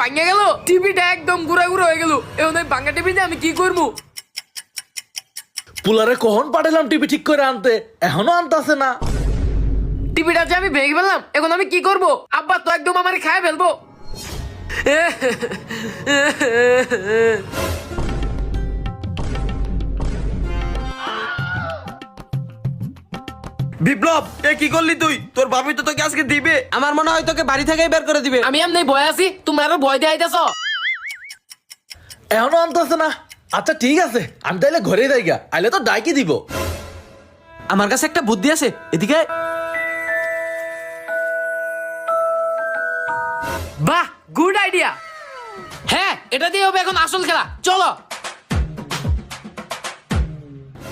ভাঙে গেল, টিভিটা একদম গুড়া গুড়া হয়ে গেল। এখন ওই ভাঙা টিভিতে আমি কি করবো? পুলারে কখন পাঠালাম টিভি ঠিক করে আনতে, এখনো আনতাছে না। টিভিটা যে আমি ভেঙে ফেললাম, এখন আমি কি করবো? আব্বা তো একদম আমার খায় ফেলবো। বিপ্লব, এ কি করলি তুই? তোর ভাবি তো তোকে আজকে দিবে। আমার মনে হয় তোকে বাড়ি থেকেই বের করে দিবে। আমি এমনি ভয় আছি, তোমরা আরো ভয় দিয়ে আইতেছ। এখনো আনতাছে না। আচ্ছা ঠিক আছে, আমি তাইলে ঘরে যাই গা, আইলে তো ডাইকি দিব। আমার কাছে একটা বুদ্ধি আছে, এদিকে আয়। বাহ, গুড আইডিয়া। হ্যাঁ, এটা দিয়ে হবে এখন আসল খেলা, চলো।